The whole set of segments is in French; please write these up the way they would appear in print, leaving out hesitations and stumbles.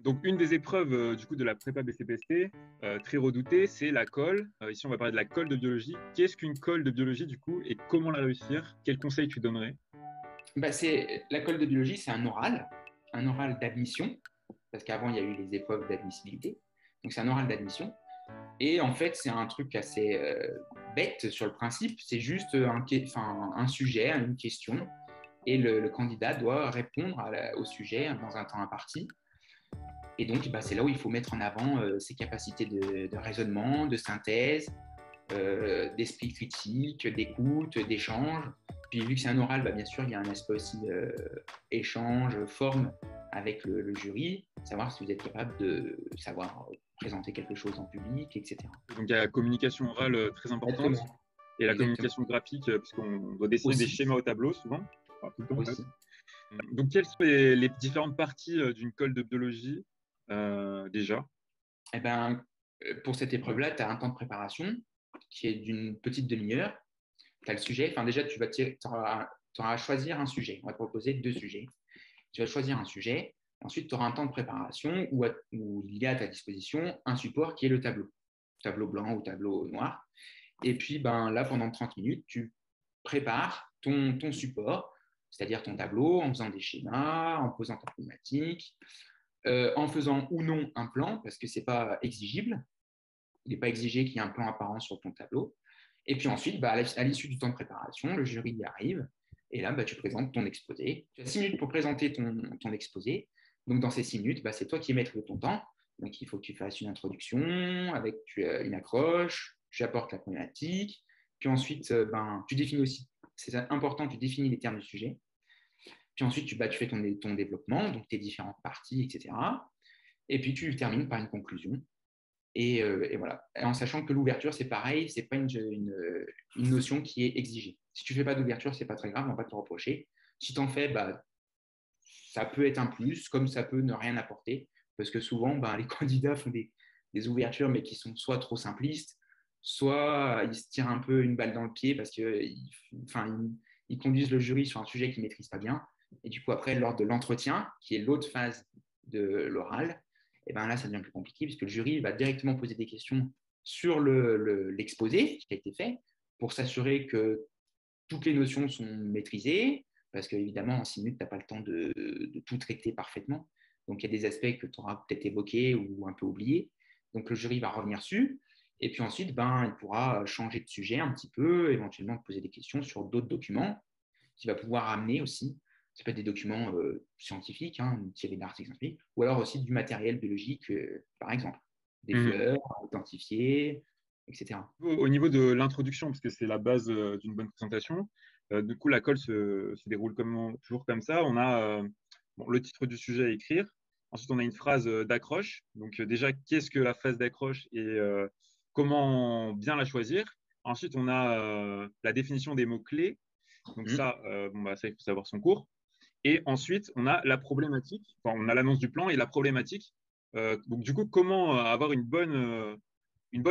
Donc, une des épreuves du coup de la prépa BCPST, très redoutée, c'est la colle. Ici, on va parler de la colle de biologie. Qu'est-ce qu'une colle de biologie du coup et comment la réussir? Quels conseils tu donnerais? La colle de biologie, c'est un oral d'admission, parce qu'avant, il y a eu les épreuves d'admissibilité. Donc, c'est un oral d'admission. Et en fait, c'est un truc assez bête sur le principe. C'est juste un sujet, une question, et le candidat doit répondre au sujet dans un temps imparti. Et donc, c'est là où il faut mettre en avant ses capacités de raisonnement, de synthèse, d'esprit critique, d'écoute, d'échange. Puis vu que c'est un oral, bien sûr, il y a un aspect aussi échange, forme avec le jury, savoir si vous êtes capable de savoir présenter quelque chose en public, etc. Donc, il y a la communication orale très importante Exactement. et la Exactement. communication graphique, puisqu'on doit dessiner des Aussi. schémas au tableau souvent, enfin, tout le temps en fait. Aussi. Donc, quelles sont les différentes parties d'une colle de biologie déjà? Eh ben, pour cette épreuve-là, tu as un temps de préparation qui est d'une petite demi-heure. Tu as le sujet. Enfin, déjà, tu auras à choisir un sujet. On va te proposer 2 sujets. Tu vas choisir un sujet. Ensuite, tu auras un temps de préparation où il y a à ta disposition un support qui est le tableau. Tableau blanc ou tableau noir. Et puis, là, pendant 30 minutes, tu prépares ton support, c'est-à-dire ton tableau, en faisant des schémas, en posant ta problématique, en faisant ou non un plan, parce que ce n'est pas exigible. Il n'est pas exigé qu'il y ait un plan apparent sur ton tableau. Et puis ensuite, à l'issue du temps de préparation, le jury y arrive. Et là, tu présentes ton exposé. Tu as 6 minutes pour présenter ton exposé. Donc, dans ces 6 minutes, c'est toi qui es maître de ton temps. Donc, il faut que tu fasses une introduction avec une accroche, tu apportes la problématique. Puis ensuite, tu définis aussi, c'est important, tu définis les termes du sujet. Puis ensuite, tu fais ton développement, donc tes différentes parties, etc. Et puis, tu termines par une conclusion. Et voilà. Et en sachant que l'ouverture, c'est pareil, c'est pas une notion qui est exigée. Si tu fais pas d'ouverture, c'est pas très grave, on va pas te reprocher. Si tu en fais, ça peut être un plus, comme ça peut ne rien apporter, parce que souvent, les candidats font des ouvertures, mais qui sont soit trop simplistes, soit ils se tirent un peu une balle dans le pied parce qu'ils conduisent le jury sur un sujet qu'ils maîtrisent pas bien. Et du coup, après, lors de l'entretien, qui est l'autre phase de l'oral, et là, ça devient plus compliqué puisque le jury va directement poser des questions sur l'exposé qui a été fait pour s'assurer que toutes les notions sont maîtrisées parce qu'évidemment, en 6 minutes, tu n'as pas le temps de tout traiter parfaitement. Donc, il y a des aspects que tu auras peut-être évoqués ou un peu oubliés. Donc, le jury va revenir dessus. Et puis ensuite, il pourra changer de sujet un petit peu, éventuellement poser des questions sur d'autres documents qu'il va pouvoir amener aussi. Ça peut être des documents scientifiques, tirés d'articles scientifiques, ou alors aussi du matériel biologique, par exemple, des Mhm. fleurs identifiées, etc. Au niveau de l'introduction, parce que c'est la base d'une bonne présentation, du coup, la colle se déroule toujours comme ça. On a le titre du sujet à écrire. Ensuite, on a une phrase d'accroche. Donc, déjà, qu'est-ce que la phrase d'accroche et comment bien la choisir? Ensuite, on a la définition des mots-clés. Donc, ça, ça, il faut savoir son cours. Et ensuite, on a la problématique. Enfin, on a l'annonce du plan et la problématique. Donc, du coup, comment avoir une bonne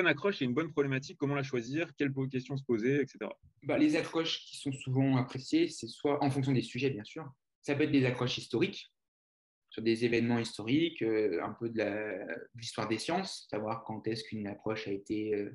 accroche et une bonne problématique, comment la choisir, quelles questions se poser, etc. Les accroches qui sont souvent appréciées, c'est soit en fonction des sujets, bien sûr. Ça peut être des accroches historiques, sur des événements historiques, un peu de l'histoire des sciences, savoir quand est-ce qu'une approche a été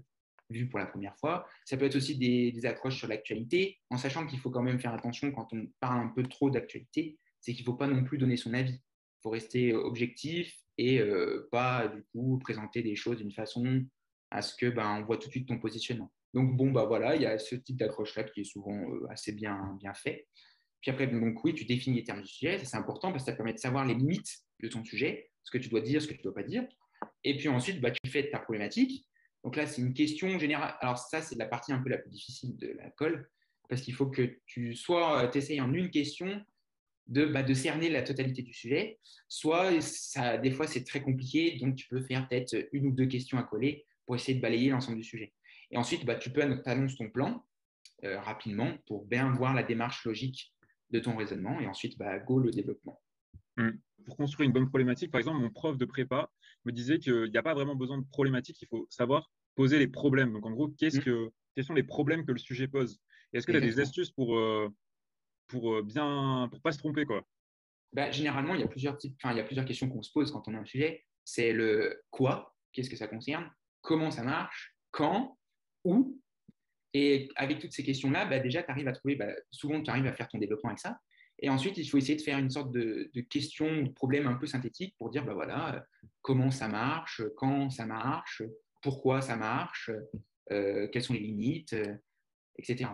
vue pour la première fois. Ça peut être aussi des accroches sur l'actualité, en sachant qu'il faut quand même faire attention quand on parle un peu trop d'actualité, c'est qu'il ne faut pas non plus donner son avis. Il faut rester objectif et pas du coup présenter des choses d'une façon à ce que on voit tout de suite ton positionnement. Donc voilà, il y a ce type d'accroche-là qui est souvent assez bien fait. Puis après, donc oui, tu définis les termes du sujet, c'est important parce que ça permet de savoir les limites de ton sujet, ce que tu dois dire, ce que tu ne dois pas dire. Et puis ensuite, tu fais ta problématique. Donc là, c'est une question générale. Alors ça, c'est la partie un peu la plus difficile de la colle, parce qu'il faut que tu essayes en une question de cerner la totalité du sujet, soit des fois, c'est très compliqué, donc tu peux faire peut-être 1 ou 2 questions à coller pour essayer de balayer l'ensemble du sujet. Et ensuite, tu annonces ton plan rapidement pour bien voir la démarche logique de ton raisonnement et ensuite, go le développement. Pour construire une bonne problématique, par exemple, mon prof de prépa me disait qu'il n'y a pas vraiment besoin de problématique, il faut savoir poser les problèmes. Donc, en gros, quels sont les problèmes que le sujet pose? Et est-ce que tu as des Exactement. astuces pour pas se tromper, quoi? Généralement, il y a plusieurs types, il y a plusieurs questions qu'on se pose quand on a un sujet. C'est le quoi, qu'est-ce que ça concerne, comment ça marche, quand, où. Et avec toutes ces questions-là, déjà, tu arrives à trouver, souvent, tu arrives à faire ton développement avec ça. Et ensuite, il faut essayer de faire une sorte de question ou de problème un peu synthétique pour dire, voilà, comment ça marche, quand ça marche, pourquoi ça marche, quelles sont les limites, etc.